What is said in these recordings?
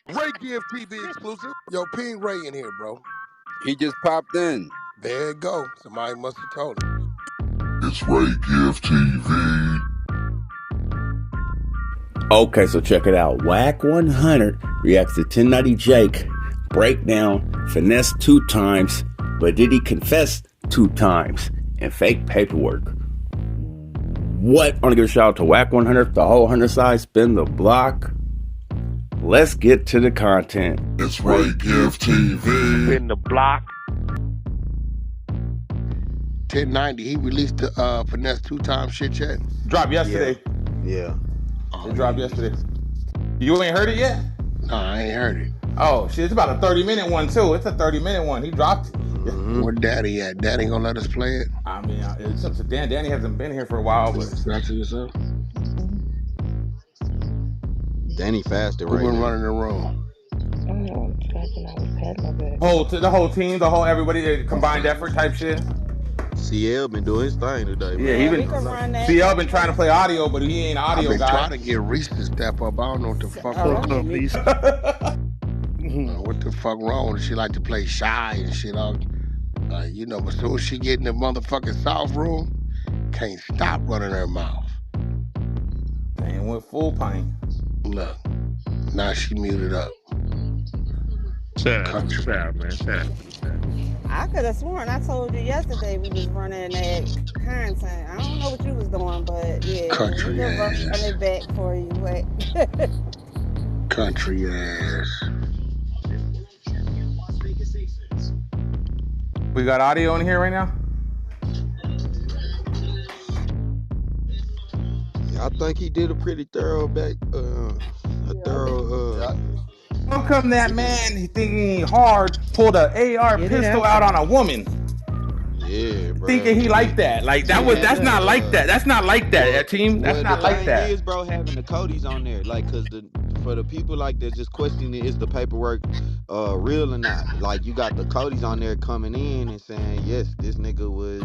Ray Give TV exclusive. Yo, ping Ray in here, bro. He just popped in. There it go. Somebody must have told him. It's Ray Give TV. Okay, so check it out. Wack 100 reacts to 1090 Jake breakdown Finesse2Tymes, but did he confess 2 times and fake paperwork? What? I want to give a shout out to Wack 100, the whole 100 side, spin the block. Let's get to the content. It's Ray Give TV. In the block. 1090, he released the Finesse2Tymes shit yet? Dropped yesterday. Yeah. It dropped yesterday. You ain't heard it yet? Nah, I ain't heard it. Oh, shit, it's about a 30-minute one, too. It's a 30-minute one. He dropped it. Where Daddy at? Daddy gonna let us play it? I mean, it's up to Dan. Danny hasn't been here for a while, but... Back to yourself. Danny fasted Who right been now. running the room? The whole team, everybody, combined effort type shit. CL been doing his thing today, man. Yeah, he been... CL been trying to play audio, but he ain't an I've audio been guy. trying to get Reese to step up. I don't know what the fuck wrong. What the fuck wrong with her? She like to play shy and shit. You know, but as soon as she get in the motherfucking South room, can't stop running her mouth. Damn, went full pint. Look, now she muted up. Shut up, man. Shut up. I could have sworn I told you yesterday we was running that content. I don't know what you was doing, but yeah, Country we can run ass. it back for you. But Country ass. We got audio in here right now? I think he did a pretty thorough How come that man thinking hard pulled an AR pistol out on a woman? Yeah, bro. Thinking he like that. Like that's not like that. That's not like that, team. That's not like that. The thing is, bro, having the Codys on there, like, cause for the people like that just questioning is the paperwork real or not? Like, you got the Codys on there coming in and saying, yes, this nigga was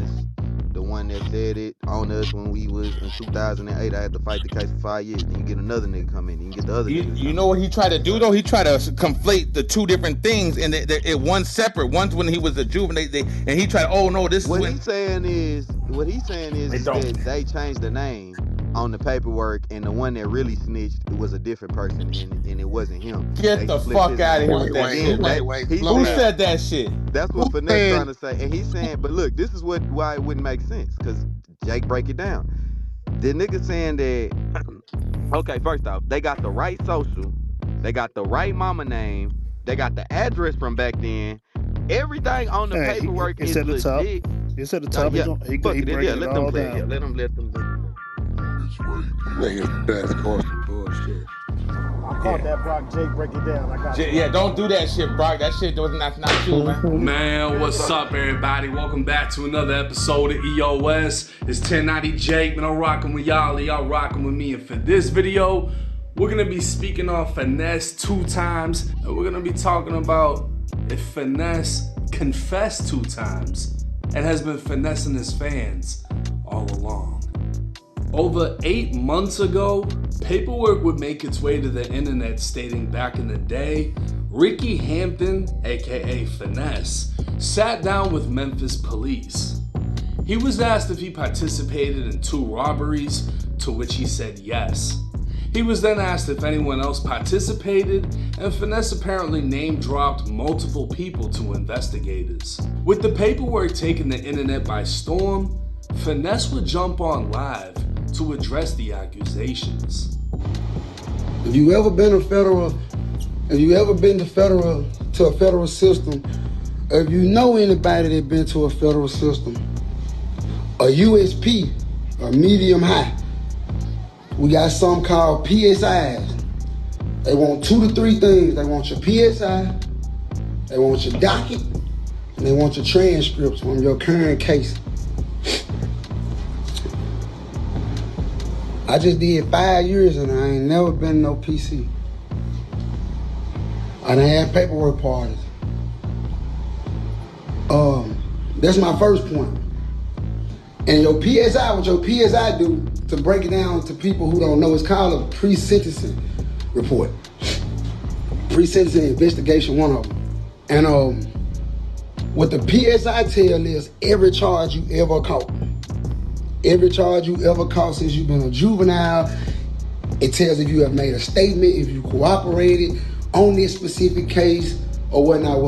the one that said it on us when we was in 2008. I had to fight the case for 5 years. Then you get another nigga come in. Then you get the other nigga. You know what he tried to do though? He tried to conflate the two different things, and it one's separate. One's when he was a juvenile, and he tried. Oh no, this What is he's saying is that they changed the name on the paperwork, and the one that really snitched was a different person, and it wasn't him. Get the fuck out of here with that shit. Who said that shit? That's what Finesse trying to say, and he's saying, but look, this is why it wouldn't make sense, because Jake break it down. The nigga saying that, okay, first off, they got the right social, they got the right mama name, they got the address from back then, everything on the paperwork is legit. It's at the top. Yeah, He fuck it, break yeah, it let them all play. down. Yeah, let them. It's Ray Give. Niggas that's causing bullshit. I caught that Brock Jake break it down. I got Yeah, don't do that shit, Brock. That shit that's not true, man. Man, what's up, everybody? Welcome back to another episode of EOS. It's 1090 Jake, man. I'm rocking with y'all, y'all rocking with me. And for this video, we're gonna be speaking on Finesse2Tymes, and we're gonna be talking about if Finesse confessed 2 times and has been finessing his fans all along. Over 8 months ago, paperwork would make its way to the internet stating back in the day, Ricky Hampton, aka Finesse, sat down with Memphis police. He was asked if he participated in 2 robberies, to which he said yes. He was then asked if anyone else participated, and Finesse apparently name-dropped multiple people to investigators. With the paperwork taking the internet by storm, Finesse would jump on live to address the accusations. If you ever been to a federal system, or if you know anybody that been to a federal system, a USP, or medium high, we got something called PSIs. They want 2 to 3 things. They want your PSI, they want your docket, and they want your transcripts from your current case. I just did 5 years and I ain't never been no PC. I done had paperwork parties. That's my first point. And your PSI, what your PSI do, to break it down to people who don't know, it's called a pre-sentencing report. pre-sentencing investigation, one of them. And what the PSI tell is every charge you ever caught. Every charge you ever caught since you've been a juvenile, it tells if you have made a statement, if you cooperated on this specific case, or whatnot.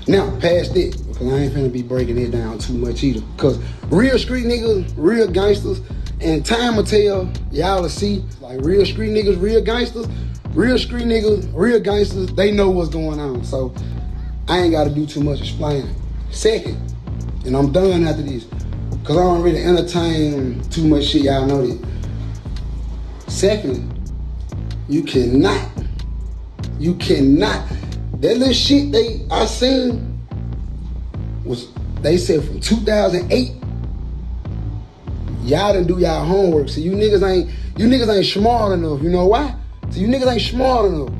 Now, past it, because I ain't finna be breaking it down too much either. Because real street niggas, real gangsters, and time will tell, y'all will see, like real street niggas, real gangsters, real street niggas, real gangsters, they know what's going on. So I ain't gotta do too much explaining. Second, and I'm done after this, because I don't really entertain too much shit, y'all know that. Second, you cannot, that little shit I seen was, they said from 2008, y'all didn't do y'all homework. So you niggas ain't smart enough. You know why? So you niggas ain't smart enough.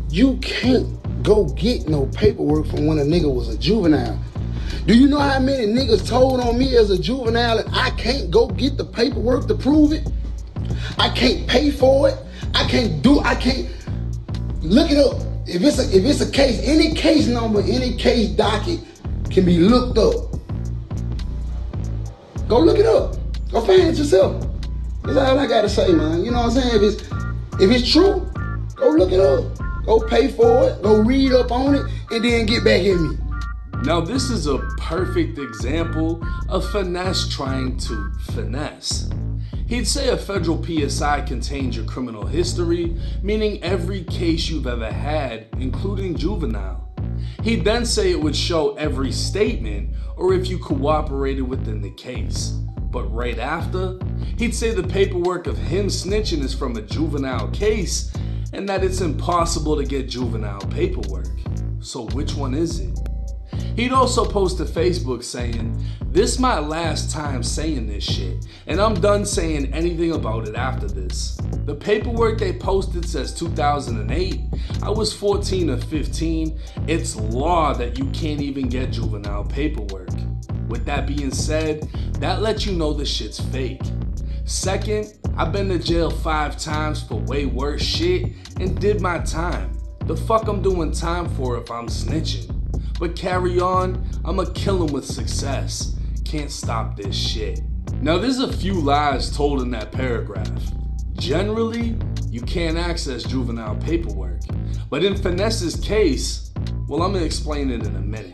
You can't go get no paperwork from when a nigga was a juvenile. Do you know how many niggas told on me as a juvenile that I can't go get the paperwork to prove it? I can't pay for it. I can't look it up. If it's a case, any case number, any case docket can be looked up. Go look it up. Go find it yourself. That's all I gotta say, man. You know what I'm saying? If it's true, go look it up. Go pay for it. Go read up on it, and then get back at me. Now this is a perfect example of Finesse trying to finesse. He'd say a federal PSI contains your criminal history, meaning every case you've ever had, including juvenile. He'd then say it would show every statement or if you cooperated within the case. But right after, he'd say the paperwork of him snitching is from a juvenile case and that it's impossible to get juvenile paperwork. So which one is it? He'd also post to Facebook saying, "This my last time saying this shit, and I'm done saying anything about it after this." The paperwork they posted says 2008. I was 14 or 15. It's law that you can't even get juvenile paperwork. With that being said, that lets you know the shit's fake. Second, I've been to jail 5 times for way worse shit and did my time. The fuck I'm doing time for if I'm snitching? But carry on, I'ma kill him with success. Can't stop this shit. Now there's a few lies told in that paragraph. Generally, you can't access juvenile paperwork. But in Finesse's case, well, I'm gonna explain it in a minute.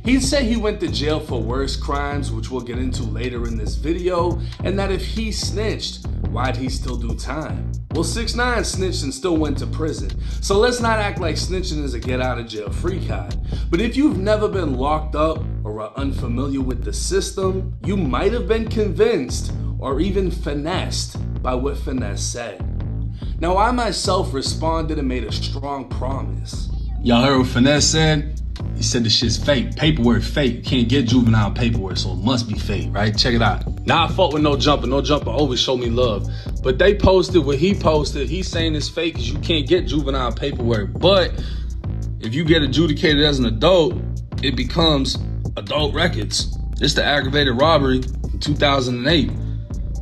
He'd say he went to jail for worse crimes, which we'll get into later in this video, and that if he snitched, why'd he still do time? Well, 6ix9ine snitched and still went to prison. So let's not act like snitching is a get out of jail free card. But if you've never been locked up or are unfamiliar with the system, you might have been convinced or even finessed by what Finesse said. Now I myself responded and made a strong promise. Y'all heard what Finesse said? He said the shit's fake, paperwork fake. You can't get juvenile paperwork, so it must be fake, right? Check it out. Now I fought with No Jumper always showed me love. But they posted what he posted. He's saying it's fake because you can't get juvenile paperwork. But if you get adjudicated as an adult, it becomes adult records. It's the aggravated robbery in 2008.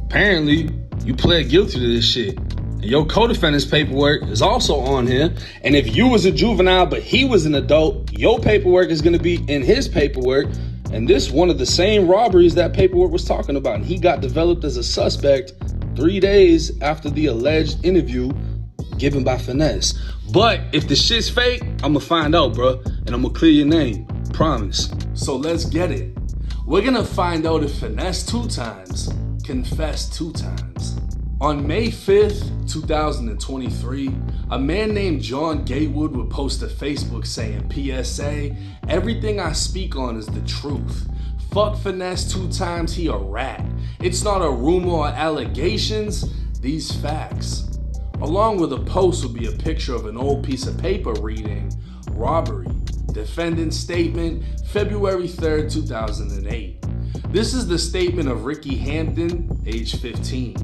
Apparently, you pled guilty to this shit. And your co-defendant's paperwork is also on here. And if you was a juvenile, but he was an adult, your paperwork is gonna be in his paperwork. And this one of the same robberies that paperwork was talking about. And he got developed as a suspect 3 days after the alleged interview given by Finesse. But if the shit's fake, I'ma find out, bro. And I'ma clear your name, promise. So let's get it. We're gonna find out if Finesse2Tymes confessed 2 times. On May 5th, 2023, a man named John Gatewood would post to Facebook saying, PSA, everything I speak on is the truth. Fuck Finesse2Tymes, he a rat. It's not a rumor or allegations, these facts. Along with a post would be a picture of an old piece of paper reading, robbery, defendant's statement, February 3rd, 2008. This is the statement of Ricky Hampton, age 15.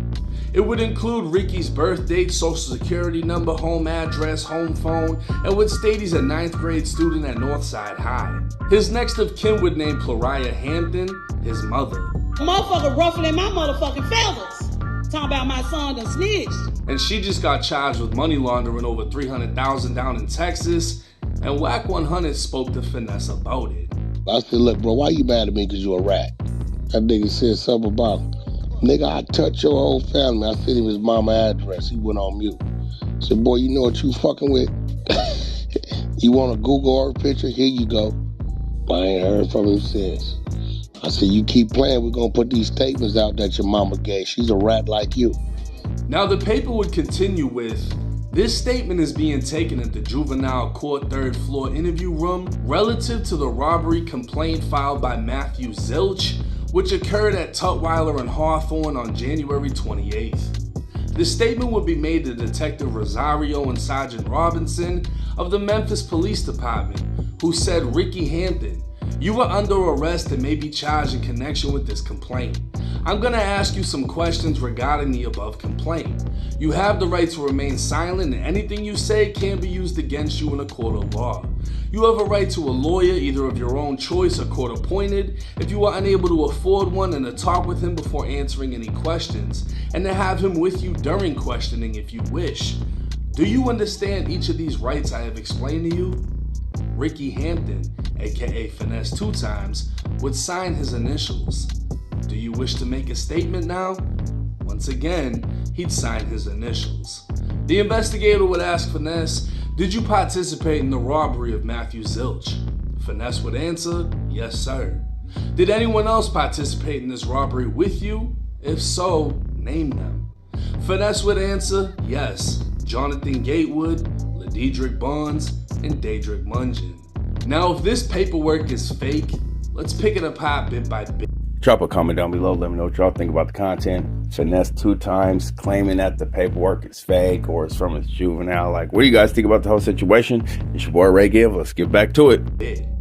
It would include Ricky's birth date, social security number, home address, home phone, and would state he's a 9th grade student at Northside High. His next of kin would name Plariah Hampton, his mother. Motherfucker ruffling my motherfucking feathers. Talking about my son done snitched. And she just got charged with money laundering over $300,000 down in Texas, and Wack 100 spoke to Finesse about it. I said, look, bro, why you mad at me because you a rat? That nigga said something about, nigga, I touched your whole family. I sent him his mama address. He went on mute. I said, boy, you know what you fucking with? You want a Google Earth picture? Here you go. But I ain't heard from him since. I said, you keep playing, we're going to put these statements out that your mama gave. She's a rat like you. Now the paper would continue with, this statement is being taken at the juvenile court 3rd floor interview room relative to the robbery complaint filed by Matthew Zilch, which occurred at Tutwiler and Hawthorne on January 28th. The statement would be made to Detective Rosario and Sergeant Robinson of the Memphis Police Department, who said, Ricky Hampton, you are under arrest and may be charged in connection with this complaint. I'm going to ask you some questions regarding the above complaint. You have the right to remain silent, and anything you say can be used against you in a court of law. You have a right to a lawyer, either of your own choice or court appointed, if you are unable to afford one, and to talk with him before answering any questions, and to have him with you during questioning if you wish. Do you understand each of these rights I have explained to you? Ricky Hampton, aka Finesse2Tymes, would sign his initials. Do you wish to make a statement now? Once again, he'd sign his initials. The investigator would ask Finesse, did you participate in the robbery of Matthew Zilch? Finesse would answer, yes sir. Did anyone else participate in this robbery with you? If so, name them. Finesse would answer, yes, Jonathan Gatewood, Lededrick Bonds, and Daedric Mungin. Now if this paperwork is fake, let's pick it apart bit by bit. Drop a comment down below. Let me know what y'all think about the content. Finesse2Tymes claiming that the paperwork is fake or it's from his juvenile. Like, what do you guys think about the whole situation? It's your boy Ray Give. Let's get back to it.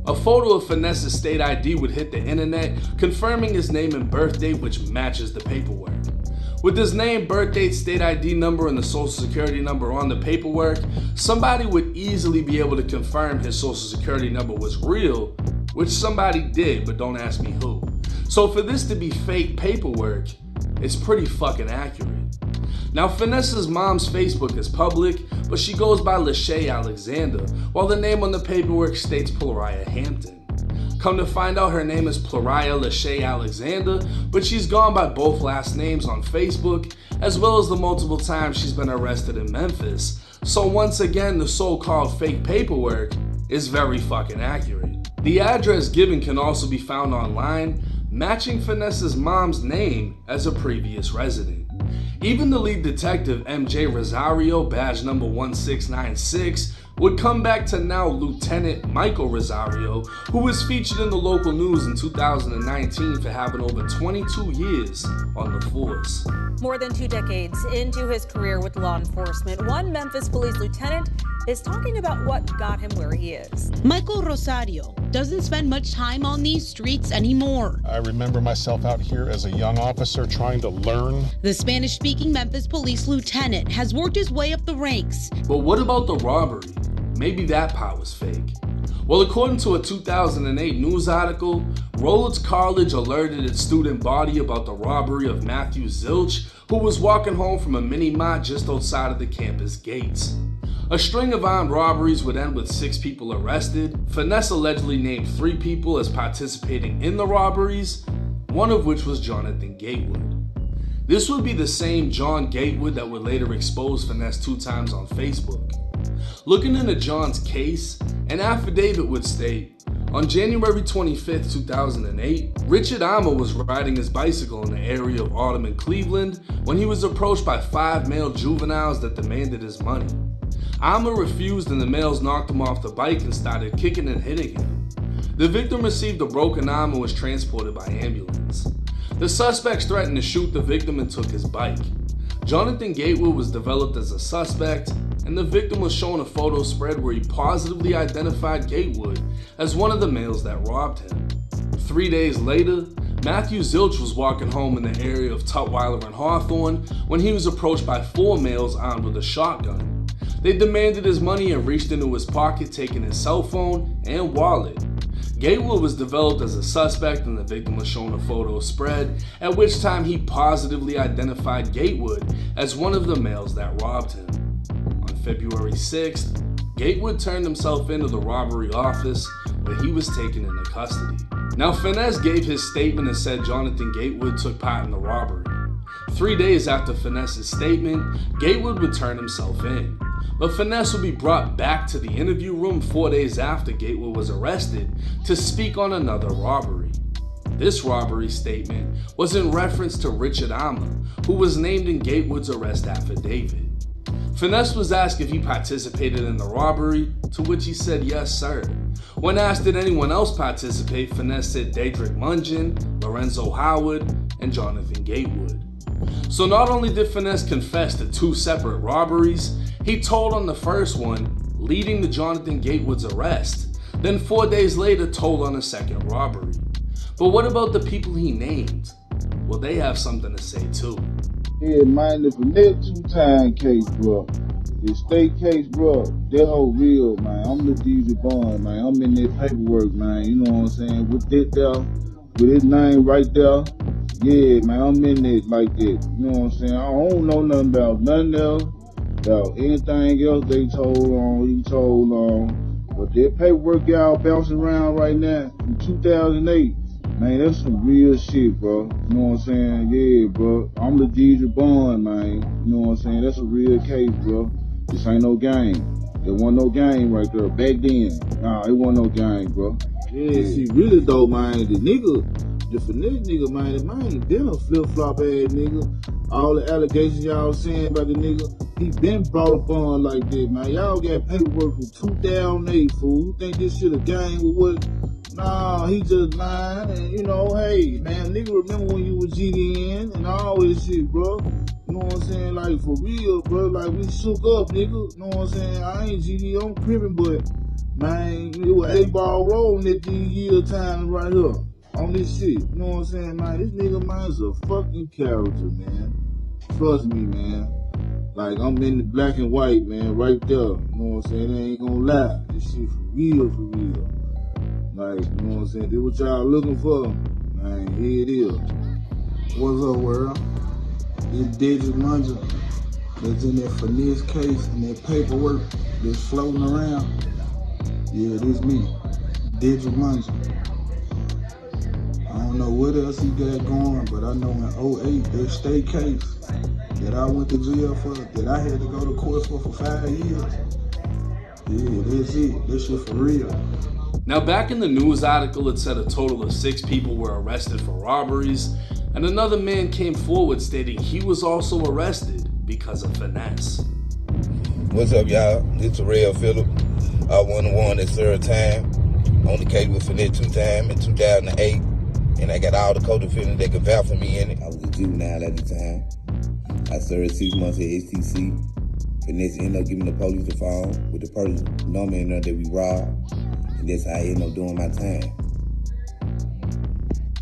A photo of Finesse's state ID would hit the internet, confirming his name and birth date, which matches the paperwork. With his name, birth date, state ID number, and the social security number on the paperwork, somebody would easily be able to confirm his social security number was real, which somebody did, but don't ask me who. So for this to be fake paperwork, it's pretty fucking accurate. Now Finesse's mom's Facebook is public, but she goes by Lachey Alexander, while the name on the paperwork states Plariah Hampton. Come to find out, her name is Plariah Lachey Alexander, but she's gone by both last names on Facebook, as well as the multiple times she's been arrested in Memphis. So once again, the so-called fake paperwork is very fucking accurate. The address given can also be found online, matching Finesse's mom's name as a previous resident. Even the lead detective, MJ Rosario, badge number 1696, would come back to now Lieutenant Michael Rosario, who was featured in the local news in 2019 for having over 22 years on the force. More than 2 decades into his career with law enforcement, one Memphis police lieutenant is talking about what got him where he is. Michael Rosario doesn't spend much time on these streets anymore. I remember myself out here as a young officer trying to learn. The Spanish-speaking Memphis police lieutenant has worked his way up the ranks. But what about the robbery? Maybe that part was fake. Well, according to a 2008 news article, Rhodes College alerted its student body about the robbery of Matthew Zilch, who was walking home from a mini-mart just outside of the campus gates. A string of armed robberies would end with 6 people arrested. Finesse allegedly named 3 people as participating in the robberies, one of which was Jonathan Gatewood. This would be the same John Gatewood that would later expose Finesse2Tymes on Facebook. Looking into John's case, an affidavit would state, on January 25th, 2008, Richard Armour was riding his bicycle in the area of Autumn and Cleveland when he was approached by 5 male juveniles that demanded his money. Armour refused and the males knocked him off the bike and started kicking and hitting him. The victim received a broken arm and was transported by ambulance. The suspects threatened to shoot the victim and took his bike. Jonathan Gatewood was developed as a suspect, and the victim was shown a photo spread where he positively identified Gatewood as one of the males that robbed him. 3 days later, Matthew Zilch was walking home in the area of Tutwiler and Hawthorne when he was approached by 4 males armed with a shotgun. They demanded his money and reached into his pocket, taking his cell phone and wallet. Gatewood was developed as a suspect and the victim was shown a photo spread, at which time he positively identified Gatewood as one of the males that robbed him. On February 6th, Gatewood turned himself into the robbery office where he was taken into custody. Now Finesse gave his statement and said Jonathan Gatewood took part in the robbery. 3 days after Finesse's statement, Gatewood would turn himself in. But Finesse would be brought back to the interview room 4 days after Gatewood was arrested to speak on another robbery. This robbery statement was in reference to Richard Alma, who was named in Gatewood's arrest affidavit. Finesse was asked if he participated in the robbery, to which he said yes sir. When asked did anyone else participate, Finesse said Dedrick Mungin, Lorenzo Howard, and Jonathan Gatewood. So not only did Finesse confess to 2 separate robberies, he told on the first one, leading to Jonathan Gatewood's arrest, then 4 days later told on the second robbery. But what about the people he named? Well, they have something to say too. Yeah, man, the Finesse2Tymes case, bro. The state case, bro, that whole real, man. I'm the DJ Bond, man. I'm in that paperwork, man. You know what I'm saying? With that there, with his name right there. Yeah, man, I'm in it like that. You know what I'm saying? I don't know nothing about nothing else, about anything else they told on, he told on. But that paperwork y'all bouncing around right now from 2008, man, that's some real shit, bro. You know what I'm saying? Yeah, bro. I'm the DJ Bond, man. You know what I'm saying? That's a real case, bro. This ain't no game. There wasn't no game right there back then. Nah, it wasn't no game, bro. Yeah, see, really though, man, the Finesse nigga, man, the man been a flip-flop ass nigga. All the allegations y'all saying about the nigga, he been brought up on like that, man. Y'all got paperwork from 2008, fool. You think this shit a game with what? Nah, he just lying, and you know, hey, man, nigga, remember when you was GDN and all this shit, bro? You know what I'm saying? Like, for real, bro, like, we shook up, nigga. You know what I'm saying? I ain't GD, I'm crippin', but, man, it was 8-ball rolling at these year times right here on this shit. You know what I'm saying, man? This nigga, man, is a fucking character, man. Trust me, man. Like, I'm in the black and white, man, right there. You know what I'm saying? They ain't gonna lie. This shit for real, for real. Like, you know what I'm saying? This what y'all looking for. Man, here it is. What's up, world? This Dedrick Mungin that's in that Finesse case and that paperwork that's floating around. Yeah, this me, Dedrick Mungin. I don't know what else he got going, but I know in 08, that state case that I went to jail for, that I had to go to court for 5 years. Yeah, that's it. That shit for real. Now back in the news article, it said a total of 6 people were arrested for robberies, and another man came forward stating he was also arrested because of Finesse. What's up, y'all? It's a real Phillip. I won the one that served time on the case with Finesse2Tymes in 2008, and I got all the co-defendants that could vouch for me in it. I was a juvenile at the time. I served 6 months at STC. Finesse ended up giving the police the phone with the person number in there that we robbed. And that's how I ended up doing my time.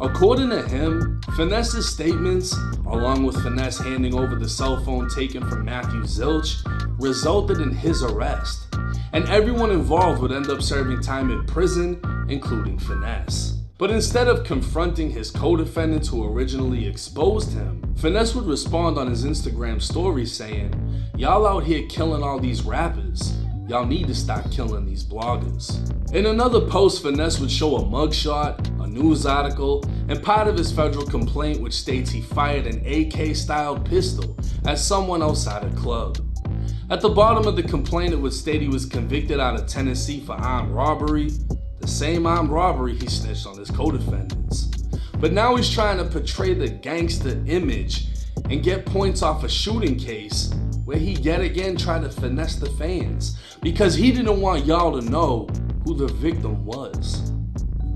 According to him, Finesse's statements, along with Finesse handing over the cell phone taken from Matthew Zilch, resulted in his arrest. And everyone involved would end up serving time in prison, including Finesse. But instead of confronting his co-defendants who originally exposed him, Finesse would respond on his Instagram story saying, "Y'all out here killing all these rappers. Y'all need to stop killing these bloggers." In another post, Finesse would show a mugshot, a news article, and part of his federal complaint which states he fired an AK-styled pistol at someone outside a club. At the bottom of the complaint, it would state he was convicted out of Tennessee for armed robbery, the same armed robbery he snitched on his co-defendants. But now he's trying to portray the gangster image and get points off a shooting case where he yet again tried to finesse the fans because he didn't want y'all to know who the victim was.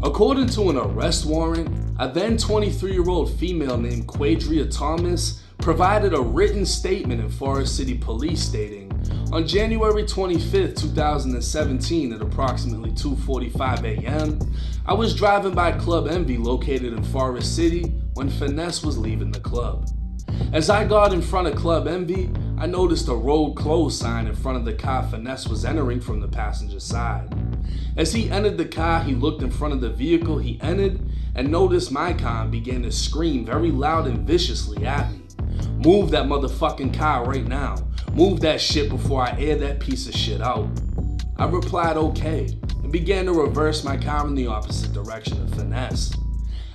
According to an arrest warrant, a then 23-year-old female named Quadria Thomas provided a written statement in Forest City Police stating, "On January 25th, 2017 at approximately 2:45 a.m., I was driving by Club Envy located in Forest City when Finesse was leaving the club. As I got in front of Club Envy, I noticed a road closed sign in front of the car Finesse was entering from the passenger side. As he entered the car, he looked in front of the vehicle he entered and noticed my car and began to scream very loud and viciously at me. "Move that motherfucking car right now. Move that shit before I air that piece of shit out." I replied okay and began to reverse my car in the opposite direction of Finesse.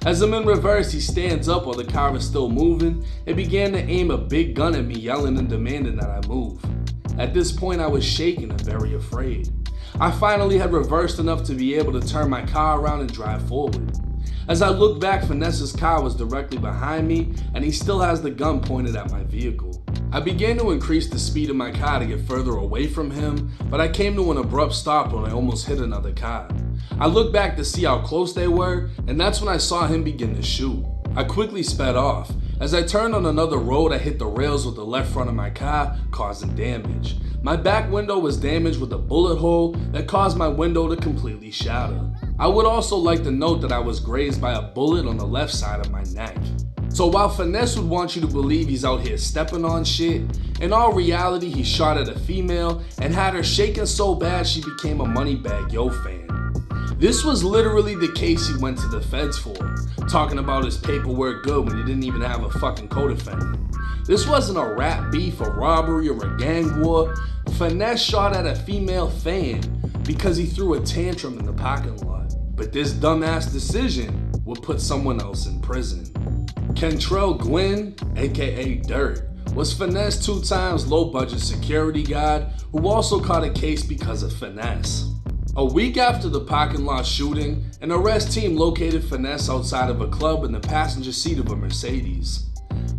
As I'm in reverse, he stands up while the car is still moving and began to aim a big gun at me, yelling and demanding that I move. At this point, I was shaking and very afraid. I finally had reversed enough to be able to turn my car around and drive forward. As I looked back, Finesse's car was directly behind me and he still has the gun pointed at my vehicle. I began to increase the speed of my car to get further away from him, but I came to an abrupt stop when I almost hit another car. I looked back to see how close they were, and that's when I saw him begin to shoot. I quickly sped off. As I turned on another road, I hit the rails with the left front of my car, causing damage. My back window was damaged with a bullet hole that caused my window to completely shatter. I would also like to note that I was grazed by a bullet on the left side of my neck. So while Finesse would want you to believe he's out here stepping on shit, in all reality he shot at a female and had her shaking so bad she became a Moneybagg Yo fan. This was literally the case he went to the feds for, talking about his paperwork good when he didn't even have a fucking co-defendant. This wasn't a rap beef, a robbery, or a gang war. Finesse shot at a female fan because he threw a tantrum in the parking lot. But this dumbass decision would put someone else in prison. Kentrell Gwynn, aka Dirt, was Finesse2Tymes' low-budget security guard who also caught a case because of Finesse. A week after the parking lot shooting, an arrest team located Finesse outside of a club in the passenger seat of a Mercedes.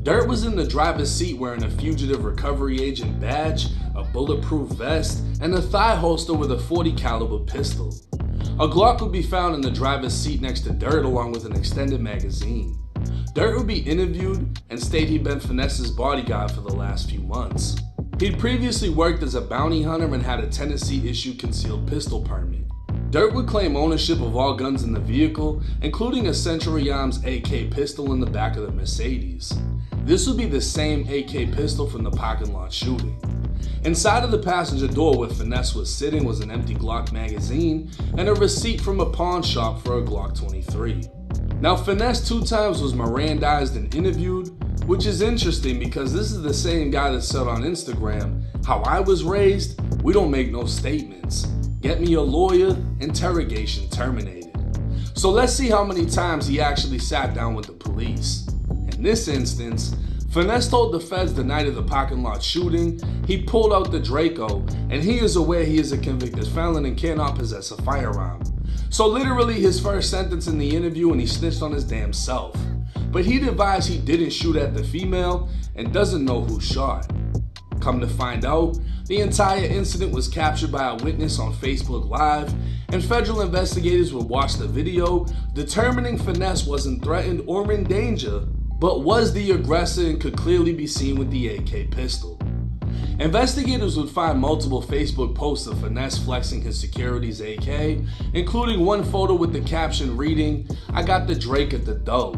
Dirt was in the driver's seat wearing a fugitive recovery agent badge, a bulletproof vest, and a thigh holster with a .40 caliber pistol. A Glock would be found in the driver's seat next to Dirt along with an extended magazine. Dirt would be interviewed and state he'd been Finesse's bodyguard for the last few months. He'd previously worked as a bounty hunter and had a Tennessee-issued concealed pistol permit. Dirt would claim ownership of all guns in the vehicle, including a Century Arms AK pistol in the back of the Mercedes. This would be the same AK pistol from the parking lot shooting. Inside of the passenger door where Finesse was sitting was an empty Glock magazine and a receipt from a pawn shop for a Glock 23. Now Finesse2Tymes was Mirandized and interviewed, which is interesting because this is the same guy that said on Instagram, "How I was raised, we don't make no statements. Get me a lawyer, interrogation terminated." So let's see how many times he actually sat down with the police. In this instance, Finesse told the feds the night of the parking lot shooting, he pulled out the Draco and he is aware he is a convicted felon and cannot possess a firearm. So literally his first sentence in the interview and he snitched on his damn self. But he'd advised he didn't shoot at the female and doesn't know who shot. Come to find out, the entire incident was captured by a witness on Facebook Live, and federal investigators would watch the video, determining Finesse wasn't threatened or in danger, but was the aggressor and could clearly be seen with the AK pistol. Investigators would find multiple Facebook posts of Finesse flexing his security's AK, including one photo with the caption reading, "I got the Drake at the dough."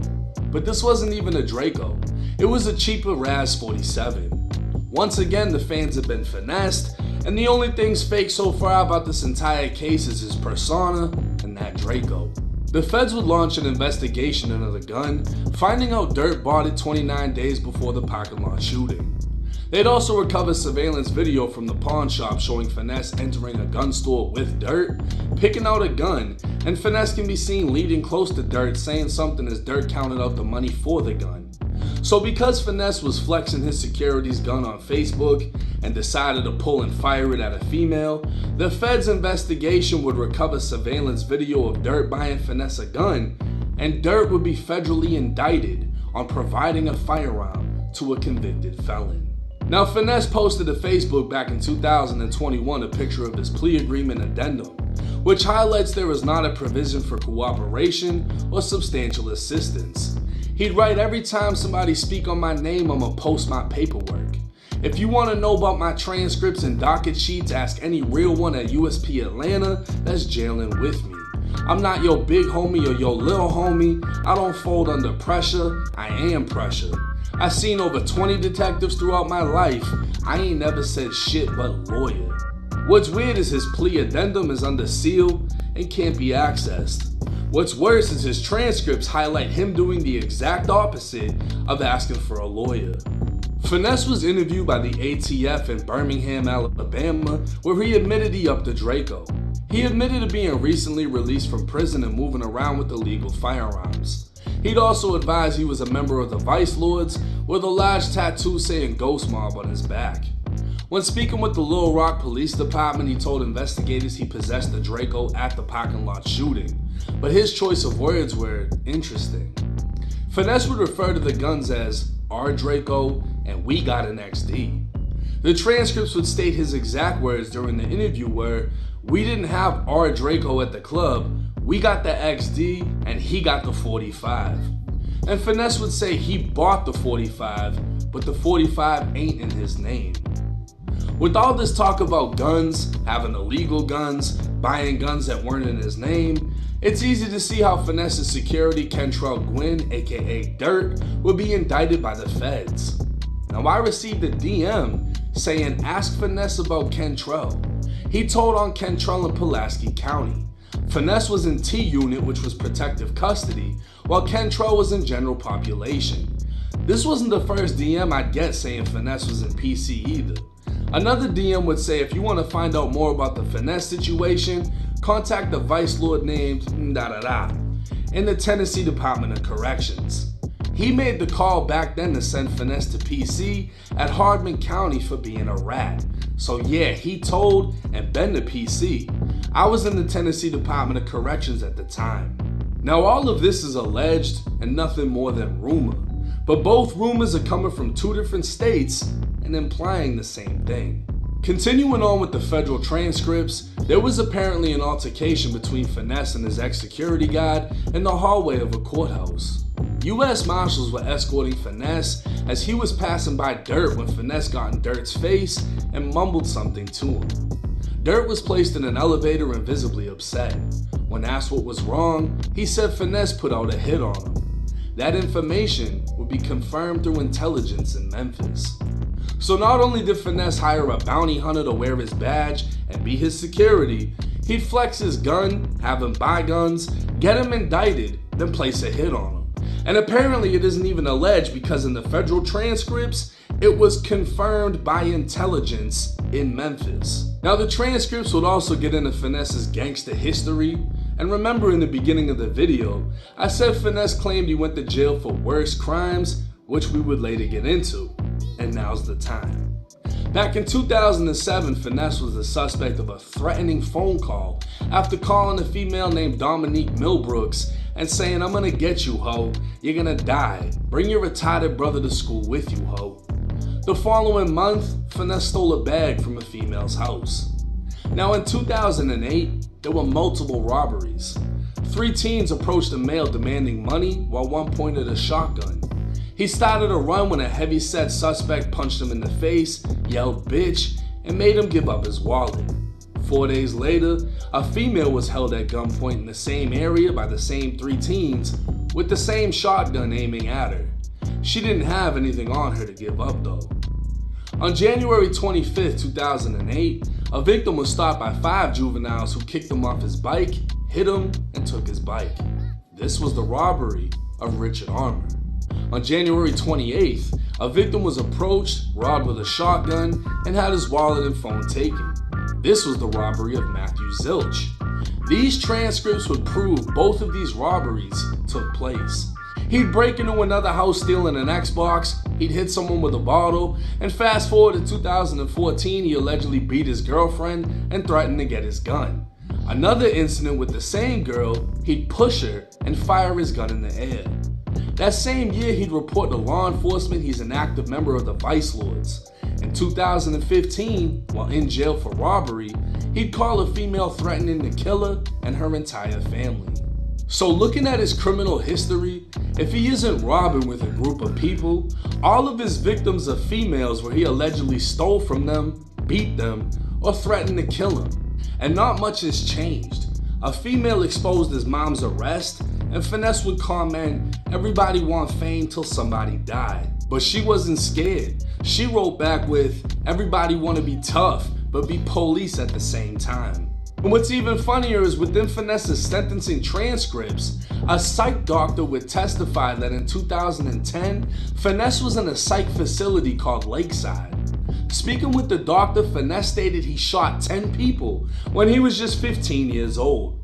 But this wasn't even a Draco, it was a cheaper Raz 47. Once again, the fans have been finessed, and the only things fake so far about this entire case is his persona and that Draco. The feds would launch an investigation into the gun, finding out Dirt bought it 29 days before the parking lot shooting. They'd also recover surveillance video from the pawn shop showing Finesse entering a gun store with Dirt, picking out a gun, and Finesse can be seen leading close to Dirt saying something as Dirt counted out the money for the gun. So because Finesse was flexing his security's gun on Facebook and decided to pull and fire it at a female, the feds' investigation would recover surveillance video of Dirt buying Finesse a gun, and Dirt would be federally indicted on providing a firearm to a convicted felon. Now Finesse posted to Facebook back in 2021 a picture of his plea agreement addendum, which highlights there is not a provision for cooperation or substantial assistance. He'd write, "Every time somebody speak on my name, I'ma post my paperwork. If you want to know about my transcripts and docket sheets, ask any real one at USP Atlanta that's jailing with me. I'm not your big homie or your little homie. I don't fold under pressure, I am pressure. I've seen over 20 detectives throughout my life. I ain't never said shit but lawyer." What's weird is his plea addendum is under seal and can't be accessed. What's worse is his transcripts highlight him doing the exact opposite of asking for a lawyer. Finesse was interviewed by the ATF in Birmingham, Alabama, where he admitted he upped the Draco. He admitted to being recently released from prison and moving around with illegal firearms. He'd also advised he was a member of the Vice Lords with a large tattoo saying Ghost Mob on his back. When speaking with the Little Rock Police Department, he told investigators he possessed the Draco at the parking lot shooting, but his choice of words were interesting. Finesse would refer to the guns as our Draco and we got an XD. The transcripts would state his exact words during the interview were, we didn't have our Draco at the club, we got the XD and he got the 45. And Finesse would say he bought the 45, but the 45 ain't in his name. With all this talk about guns, having illegal guns, buying guns that weren't in his name, it's easy to see how Finesse's security Kentrell Gwynn, aka Dirt, would be indicted by the feds. Now I received a DM saying ask Finesse about Kentrell. He told on Kentrell in Pulaski County. Finesse was in T Unit, which was protective custody, while Kentrell was in general population. This wasn't the first DM I'd get saying Finesse was in PC either. Another DM would say if you want to find out more about the Finesse situation, contact the Vice Lord named in the Tennessee Department of Corrections. He made the call back then to send Finesse to PC at Hardman County for being a rat. So yeah, he told and been to PC. I was in the Tennessee Department of Corrections at the time. Now all of this is alleged and nothing more than rumor, but both rumors are coming from two different states and implying the same thing. Continuing on with the federal transcripts, there was apparently an altercation between Finesse and his ex-security guard in the hallway of a courthouse. U.S. Marshals were escorting Finesse as he was passing by Dirt when Finesse got in Dirt's face and mumbled something to him. Dirt was placed in an elevator and visibly upset. When asked what was wrong, he said Finesse put out a hit on him. That information would be confirmed through intelligence in Memphis. So not only did Finesse hire a bounty hunter to wear his badge and be his security, he'd flex his gun, have him buy guns, get him indicted, then place a hit on him. And apparently it isn't even alleged because in the federal transcripts, it was confirmed by intelligence in Memphis. Now the transcripts would also get into Finesse's gangster history. And remember in the beginning of the video, I said Finesse claimed he went to jail for worse crimes, which we would later get into. And now's the time. Back in 2007, Finesse was the suspect of a threatening phone call after calling a female named Dominique Milbrooks and saying, I'm gonna get you, ho. You're gonna die. Bring your retarded brother to school with you, ho. The following month, Finesse stole a bag from a female's house. Now in 2008, there were multiple robberies. 3 teens approached a male demanding money while one pointed a shotgun. He started a run when a heavy-set suspect punched him in the face, yelled bitch, and made him give up his wallet. 4 days later, a female was held at gunpoint in the same area by the same 3 teens with the same shotgun aiming at her. She didn't have anything on her to give up though. On January 25th, 2008, a victim was stopped by 5 juveniles who kicked him off his bike, hit him, and took his bike. This was the robbery of Richard Armour. On January 28th, a victim was approached, robbed with a shotgun, and had his wallet and phone taken. This was the robbery of Matthew Zilch. These transcripts would prove both of these robberies took place. He'd break into another house stealing an Xbox, he'd hit someone with a bottle, and fast forward to 2014, he allegedly beat his girlfriend and threatened to get his gun. Another incident with the same girl, he'd push her and fire his gun in the air. That same year, he'd report to law enforcement he's an active member of the Vice Lords. In 2015, while in jail for robbery, he'd call a female threatening to kill her and her entire family. So looking at his criminal history, if he isn't robbing with a group of people, all of his victims are females where he allegedly stole from them, beat them, or threatened to kill them. And not much has changed. A female exposed his mom's arrest, and Finesse would comment, everybody want fame till somebody died. But she wasn't scared. She wrote back with, everybody wanna be tough, but be police at the same time. And what's even funnier is within Finesse's sentencing transcripts, a psych doctor would testify that in 2010, Finesse was in a psych facility called Lakeside. Speaking with the doctor, Finesse stated he shot 10 people when he was just 15 years old.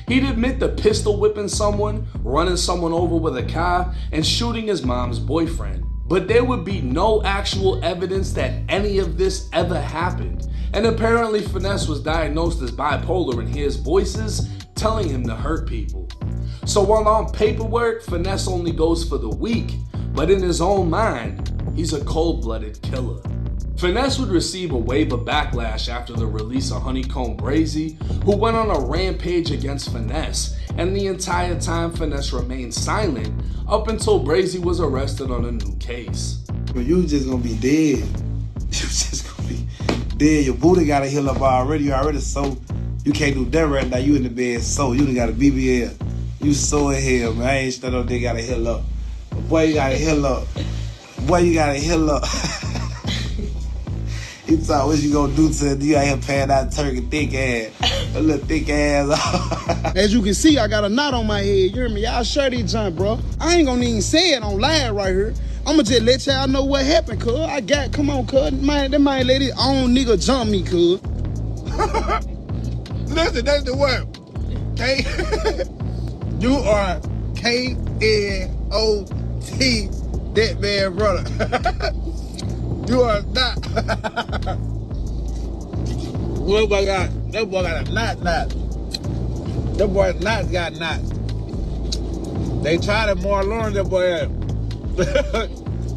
He'd admit to pistol whipping someone, running someone over with a car, and shooting his mom's boyfriend. But there would be no actual evidence that any of this ever happened. And apparently Finesse was diagnosed as bipolar and hears voices telling him to hurt people. So while on paperwork, Finesse only goes for the week, but in his own mind, he's a cold-blooded killer. Finesse would receive a wave of backlash after the release of Honeycomb Brazy, who went on a rampage against Finesse, and the entire time Finesse remained silent up until Brazy was arrested on a new case. But you just gonna be dead. You just gonna be dead. Your booty gotta heal up already. You already so. You can't do that right now. You in the bed so. You done got a BBL. You so in hell, man. I ain't stuck up there, gotta heal up. But boy, you gotta heal up. Boy, you gotta heal up. You thought what you gonna do to you out here paying that turkey thick ass. A little thick ass. As you can see, I got a knot on my head. You hear me? Y'all share these junk, bro. I ain't gonna even say it on live right here. I'ma just let y'all know what happened, cuz. Come on, cuz. Man, that might let his own nigga jump me, cuz. Listen, that's the word. K. You are K-N-O-T, that man brother. You are not. That boy got a knot. That boy not got knot. They tried to more Lawrence, that boy had.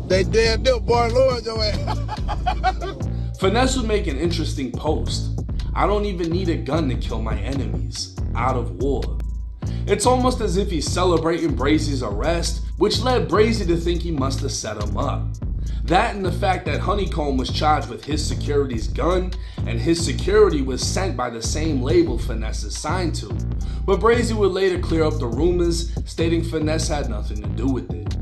They did that boy Lawrence, your ass. Finesse would make an interesting post. I don't even need a gun to kill my enemies. Out of war. It's almost as if he's celebrating Brazy's arrest, which led Brazy to think he must have set him up. That and the fact that Honeycomb was charged with his security's gun, and his security was sent by the same label Finesse is signed to. But Brazy would later clear up the rumors, stating Finesse had nothing to do with it.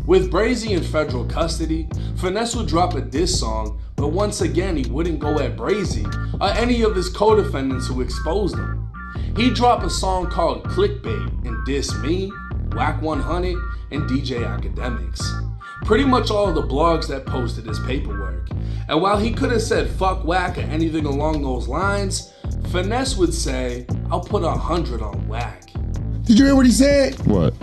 With Brazy in federal custody, Finesse would drop a diss song, but once again he wouldn't go at Brazy or any of his co-defendants who exposed him. He'd drop a song called Clickbait and diss me, Wack 100, and DJ Academics. Pretty much all of the blogs that posted his paperwork. And while he could have said fuck Wack or anything along those lines, Finesse would say, I'll put 100 on Wack. Did you hear what he said? What?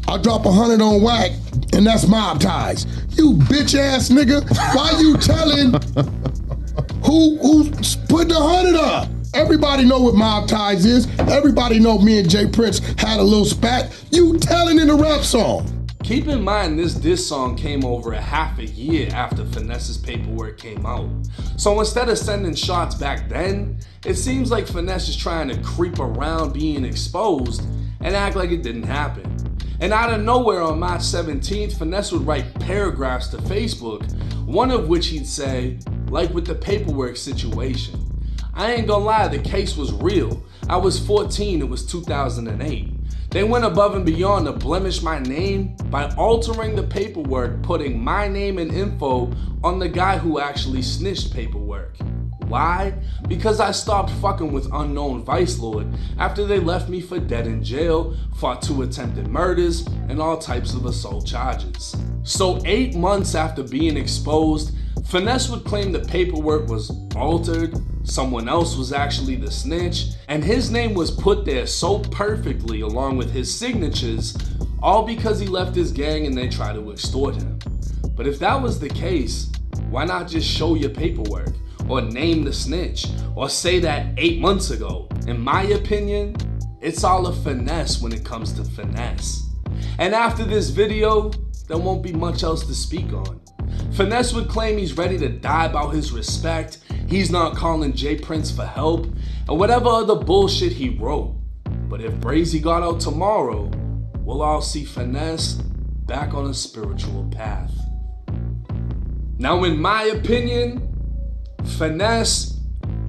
I'll drop 100 on Wack, and that's mob ties. You bitch ass nigga, why you telling who's putting 100 up? Everybody know what mob ties is. Everybody know me and Jay Prince had a little spat. You telling in a rap song. Keep in mind this diss song came over a half a year after Finesse's paperwork came out. So instead of sending shots back then, it seems like Finesse is trying to creep around being exposed and act like it didn't happen. And out of nowhere on March 17th, Finesse would write paragraphs to Facebook, one of which he'd say, like with the paperwork situation, I ain't gonna lie, the case was real. I was 14, it was 2008. They went above and beyond to blemish my name by altering the paperwork, putting my name and info on the guy who actually snitched paperwork. Why? Because I stopped fucking with unknown vice lord after they left me for dead in jail, fought 2 attempted murders, and all types of assault charges. So 8 months after being exposed, Finesse would claim the paperwork was altered, someone else was actually the snitch, and his name was put there so perfectly along with his signatures, all because he left his gang and they tried to extort him. But if that was the case, why not just show your paperwork, or name the snitch, or say that 8 months ago? In my opinion, it's all a finesse when it comes to Finesse. And after this video, there won't be much else to speak on. Finesse would claim he's ready to die about his respect, he's not calling J Prince for help, and whatever other bullshit he wrote. But if Brazy got out tomorrow, we'll all see Finesse back on a spiritual path. Now in my opinion, Finesse,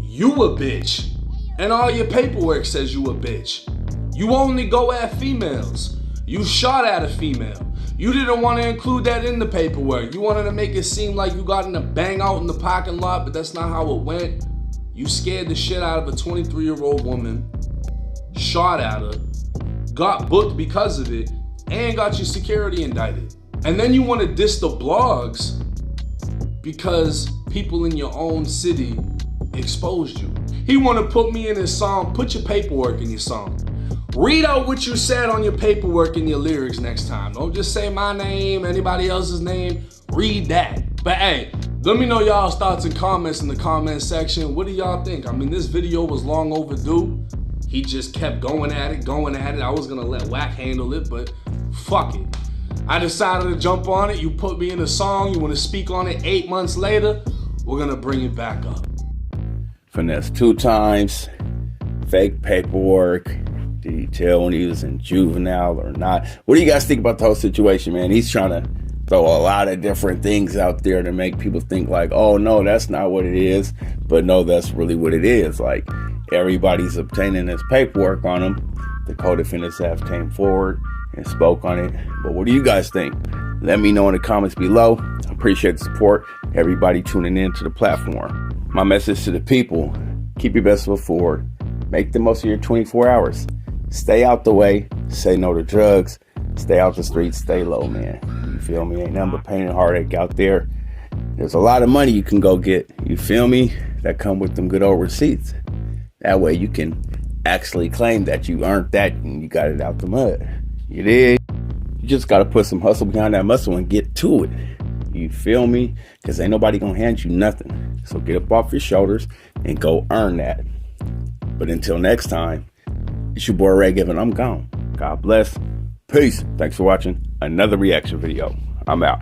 you a bitch. And all your paperwork says you a bitch. You only go at females. You shot at a female. You didn't want to include that in the paperwork. You wanted to make it seem like you got in a bang out in the parking lot, but that's not how it went. You scared the shit out of a 23-year-old woman, shot at her, got booked because of it, and got your security indicted. And then you want to diss the blogs because people in your own city exposed you. He want to put me in his song. Put your paperwork in your song. Read out what you said on your paperwork in your lyrics next time. Don't just say my name, anybody else's name. Read that. But hey, let me know y'all's thoughts and comments in the comment section. What do y'all think? I mean, this video was long overdue. He just kept going at it. I was gonna let Wack handle it, but fuck it. I decided to jump on it. You put me in a song. You want to speak on it 8 months later? We're gonna bring it back up. Finesse2Tymes, fake paperwork. Did he tell when he was in juvenile or not? What do you guys think about the whole situation, man? He's trying to throw a lot of different things out there to make people think like, oh no, that's not what it is. But no, that's really what it is. Like, everybody's obtaining this paperwork on him. The co-defendants have came forward and spoke on it. But what do you guys think? Let me know in the comments below. I appreciate the support. Everybody tuning in to the platform. My message to the people, keep your best foot forward. Make the most of your 24 hours. Stay out the way. Say no to drugs. Stay out the streets. Stay low, man. You feel me? Ain't nothing but pain and heartache out there. There's a lot of money you can go get. You feel me? That come with them good old receipts. That way you can actually claim that you earned that and you got it out the mud. You dig? You just got to put some hustle behind that muscle and get to it. You feel me? Because ain't nobody going to hand you nothing. So get up off your shoulders and go earn that. But until next time, it's your boy Ray Given. I'm gone. God bless. Peace. Thanks for watching another reaction video. I'm out.